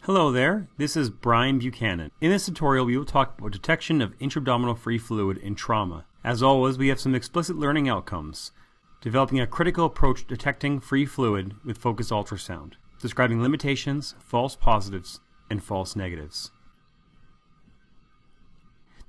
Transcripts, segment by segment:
Hello there, this is Brian Buchanan. In this tutorial we will talk about detection of intra-abdominal free fluid in trauma. As always, we have some explicit learning outcomes, developing a critical approach to detecting free fluid with focused ultrasound, describing limitations, false positives, and false negatives.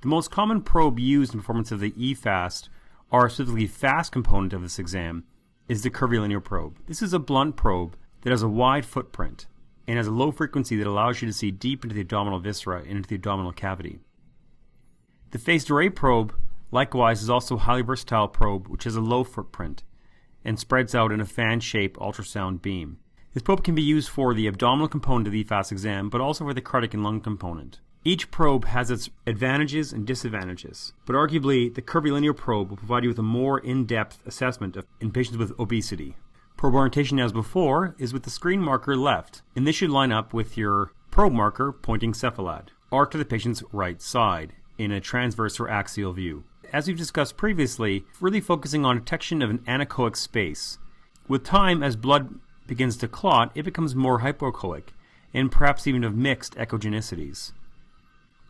The most common probe used in performance of the eFAST, or specifically FAST component of this exam, is the curvilinear probe. This is a blunt probe that has a wide footprint and has a low frequency that allows you to see deep into the abdominal viscera and into the abdominal cavity. The phased array probe, likewise, is also a highly versatile probe which has a low footprint and spreads out in a fan-shaped ultrasound beam. This probe can be used for the abdominal component of the eFAST exam, but also for the cardiac and lung component. Each probe has its advantages and disadvantages, but arguably the curvilinear probe will provide you with a more in-depth assessment in patients with obesity. Probe orientation, as before, is with the screen marker left, and this should line up with your probe marker pointing cephalad, or to the patient's right side, in a transverse or axial view. As we've discussed previously, really focusing on detection of an anechoic space. With time, as blood begins to clot, it becomes more hypoechoic, and perhaps even of mixed echogenicities.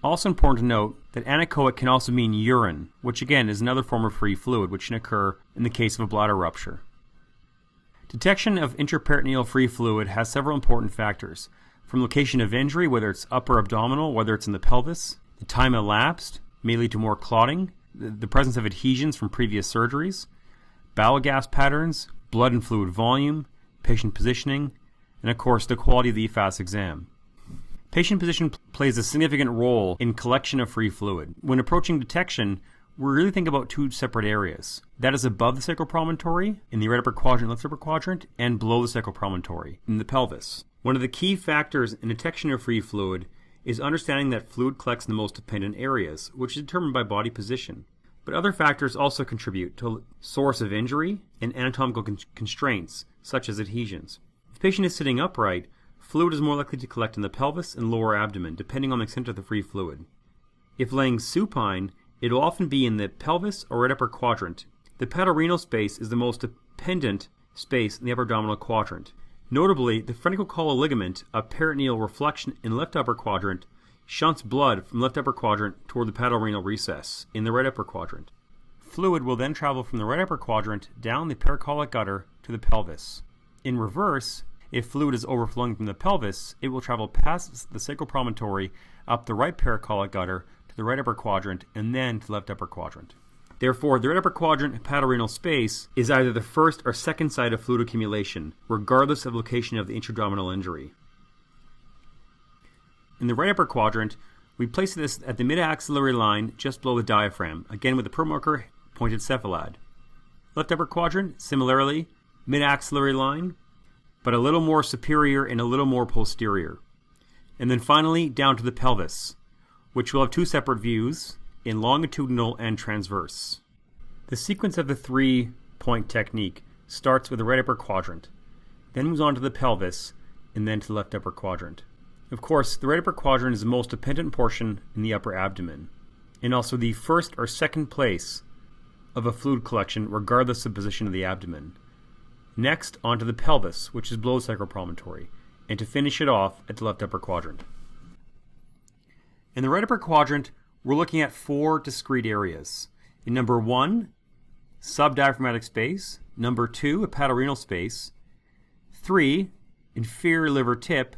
Also important to note that anechoic can also mean urine, which again is another form of free fluid which can occur in the case of a bladder rupture. Detection of intraperitoneal free fluid has several important factors, from location of injury, whether it's upper abdominal, whether it's in the pelvis, the time elapsed may lead to more clotting, the presence of adhesions from previous surgeries, bowel gas patterns, blood and fluid volume, patient positioning, and of course the quality of the eFAST exam. Patient position plays a significant role in collection of free fluid. When approaching detection, we really think about two separate areas. That is above the sacral promontory, in the right upper quadrant, left upper quadrant, and below the sacral promontory, in the pelvis. One of the key factors in detection of free fluid is understanding that fluid collects in the most dependent areas, which is determined by body position. But other factors also contribute to source of injury and anatomical constraints, such as adhesions. If the patient is sitting upright, fluid is more likely to collect in the pelvis and lower abdomen, depending on the extent of the free fluid. If laying supine, it will often be in the pelvis or right upper quadrant. The patellorenal space is the most dependent space in the upper abdominal quadrant. Notably, the phrenicocaudal ligament, a peritoneal reflection in left upper quadrant, shunts blood from left upper quadrant toward the patellorenal recess in the right upper quadrant. Fluid will then travel from the right upper quadrant down the pericolic gutter to the pelvis. In reverse, if fluid is overflowing from the pelvis, it will travel past the sacral promontory up the right pericolic gutter to the right upper quadrant and then to the left upper quadrant. Therefore, the right upper quadrant patellorenal space is either the first or second site of fluid accumulation, regardless of location of the intra-abdominal injury. In the right upper quadrant, we place this at the mid-axillary line just below the diaphragm, again with the probe marker pointed cephalad. Left upper quadrant, similarly, mid-axillary line, but a little more superior and a little more posterior. And then finally, down to the pelvis, which will have two separate views, in longitudinal and transverse. The sequence of the three-point technique starts with the right upper quadrant, then moves on to the pelvis, and then to the left upper quadrant. Of course, the right upper quadrant is the most dependent portion in the upper abdomen, and also the first or second place of a fluid collection regardless of position of the abdomen. Next, onto the pelvis, which is below the sacral promontory, and to finish it off at the left upper quadrant. In the right upper quadrant, we're looking at four discrete areas. In number 1, subdiaphragmatic space. Number 2, a patellorenal space. 3, inferior liver tip.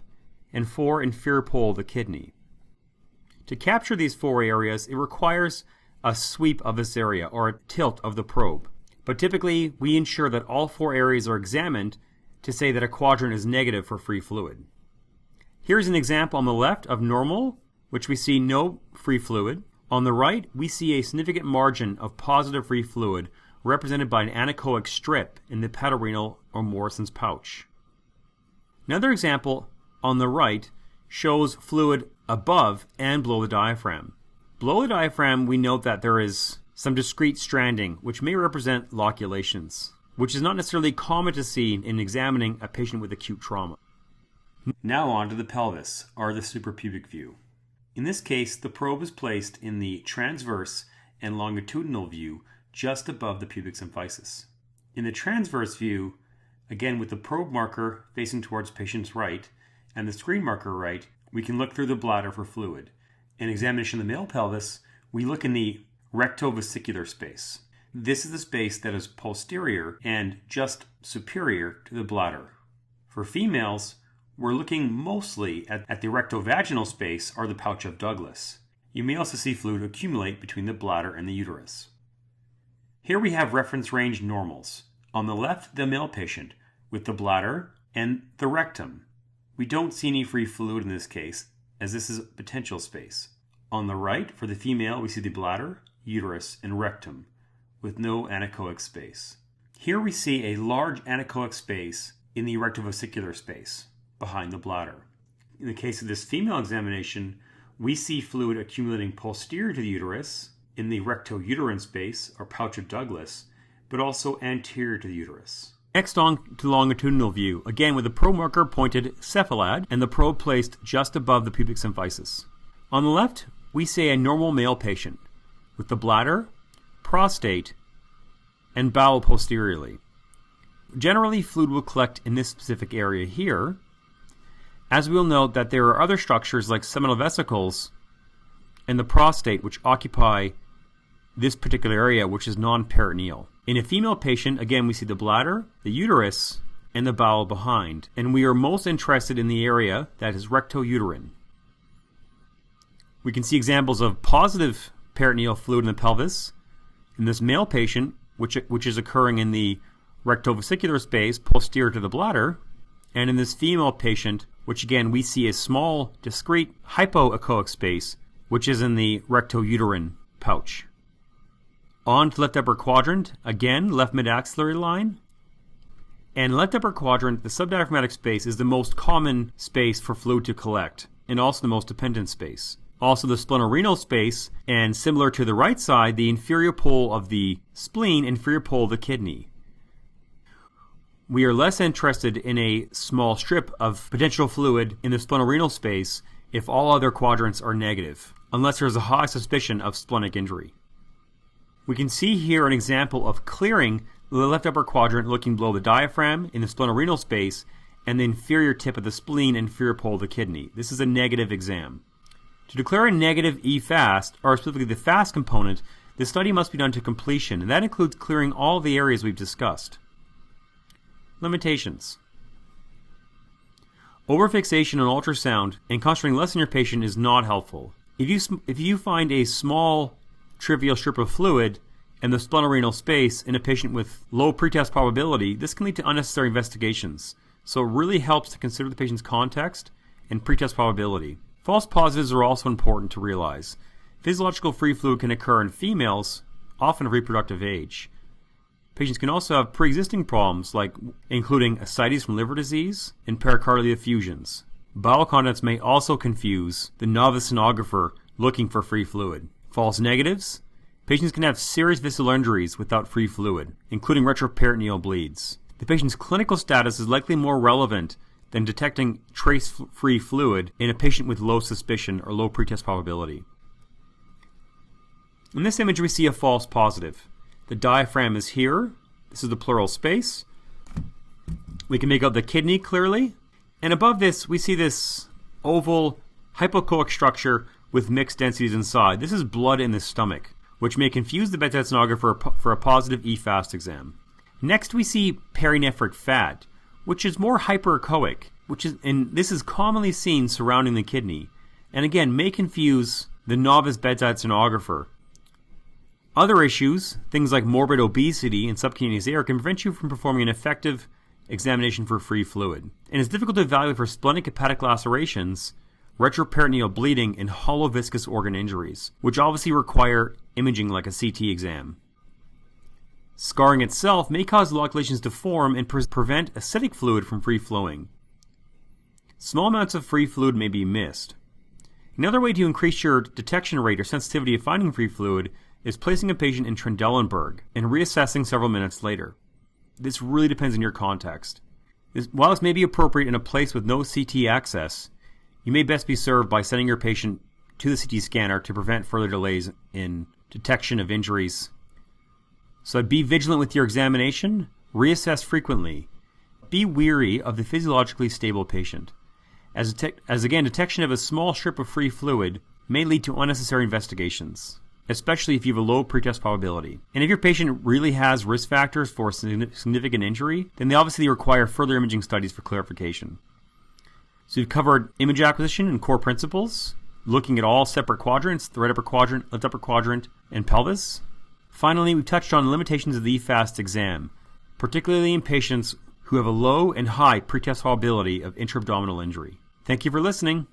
And 4, inferior pole of the kidney. To capture these four areas, it requires a sweep of this area, or a tilt of the probe. But typically, we ensure that all four areas are examined to say that a quadrant is negative for free fluid. Here's an example on the left of normal, which we see no free fluid. On the right, we see a significant margin of positive free fluid represented by an anechoic strip in the patellorenal or Morrison's pouch. Another example on the right shows fluid above and below the diaphragm. Below the diaphragm, we note that there is some discrete stranding, which may represent loculations, which is not necessarily common to see in examining a patient with acute trauma. Now on to the pelvis, or the suprapubic view. In this case, the probe is placed in the transverse and longitudinal view just above the pubic symphysis. In the transverse view, again with the probe marker facing towards patient's right and the screen marker right, we can look through the bladder for fluid. In examination of the male pelvis, we look in the rectovesicular space. This is the space that is posterior and just superior to the bladder. For females, we're looking mostly at the rectovaginal space or the pouch of Douglas. You may also see fluid accumulate between the bladder and the uterus. Here we have reference range normals. On the left, the male patient with the bladder and the rectum. We don't see any free fluid in this case, as this is potential space. On the right, for the female, we see the bladder, uterus, and rectum, with no anechoic space. Here we see a large anechoic space in the rectovesicular space, behind the bladder. In the case of this female examination, we see fluid accumulating posterior to the uterus, in the rectouterine space, or pouch of Douglas, but also anterior to the uterus. Next on to longitudinal view, again with the probe marker pointed cephalad and the probe placed just above the pubic symphysis. On the left, we see a normal male patient with the bladder, prostate, and bowel posteriorly. Generally, fluid will collect in this specific area here, as we will note that there are other structures like seminal vesicles and the prostate which occupy this particular area, which is non-peritoneal. In a female patient, again, we see the bladder, the uterus, and the bowel behind, and we are most interested in the area that is rectouterine. We can see examples of positive peritoneal fluid in the pelvis in this male patient, which is occurring in the rectovesicular space posterior to the bladder, and in this female patient, which again we see a small, discrete hypoechoic space, which is in the rectouterine pouch. On to left upper quadrant, again, left mid-axillary line. And left upper quadrant, the subdiaphragmatic space is the most common space for fluid to collect, and also the most dependent space. Also the splenorenal space, and similar to the right side, the inferior pole of the spleen, inferior pole of the kidney. We are less interested in a small strip of potential fluid in the splenorenal space if all other quadrants are negative, unless there is a high suspicion of splenic injury. We can see here an example of clearing the left upper quadrant looking below the diaphragm in the splenorenal space and the inferior tip of the spleen and inferior pole of the kidney. This is a negative exam. To declare a negative eFAST, or specifically the FAST component, the study must be done to completion, and that includes clearing all the areas we've discussed. Limitations. Overfixation on ultrasound and concentrating less on your patient is not helpful. If you find a small trivial strip of fluid in the splenorenal space in a patient with low pretest probability, this can lead to unnecessary investigations. So it really helps to consider the patient's context and pretest probability. False positives are also important to realize. Physiological free fluid can occur in females, often of reproductive age. Patients can also have pre-existing problems, including ascites from liver disease and pericardial effusions. Bowel contents may also confuse the novice sonographer looking for free fluid. False negatives. Patients can have serious visceral injuries without free fluid, including retroperitoneal bleeds. The patient's clinical status is likely more relevant than detecting trace-free fluid in a patient with low suspicion or low pretest probability. In this image, we see a false positive. The diaphragm is here. This is the pleural space. We can make out the kidney clearly. And above this, we see this oval hypoechoic structure with mixed densities inside. This is blood in the stomach, which may confuse the bedside sonographer for a positive eFAST exam. Next, we see perinephric fat, which is more hyperechoic, and this is commonly seen surrounding the kidney, and again may confuse the novice bedside sonographer. Other issues, things like morbid obesity and subcutaneous air, can prevent you from performing an effective examination for free fluid. And it's difficult to evaluate for splenic hepatic lacerations, retroperitoneal bleeding, and hollow viscous organ injuries, which obviously require imaging like a CT exam. Scarring itself may cause loculations to form and prevent acidic fluid from free flowing. Small amounts of free fluid may be missed. Another way to increase your detection rate or sensitivity of finding free fluid is placing a patient in Trendelenburg and reassessing several minutes later. This really depends on your context. While this may be appropriate in a place with no CT access, you may best be served by sending your patient to the CT scanner to prevent further delays in detection of injuries. So be vigilant with your examination, reassess frequently, be weary of the physiologically stable patient. as again, detection of a small strip of free fluid may lead to unnecessary investigations, especially if you have a low pretest probability. And if your patient really has risk factors for significant injury, then they obviously require further imaging studies for clarification. So we've covered image acquisition and core principles, looking at all separate quadrants, the right upper quadrant, left upper quadrant, and pelvis. Finally, we've touched on limitations of the eFAST exam, particularly in patients who have a low and high pretest probability of intra-abdominal injury. Thank you for listening.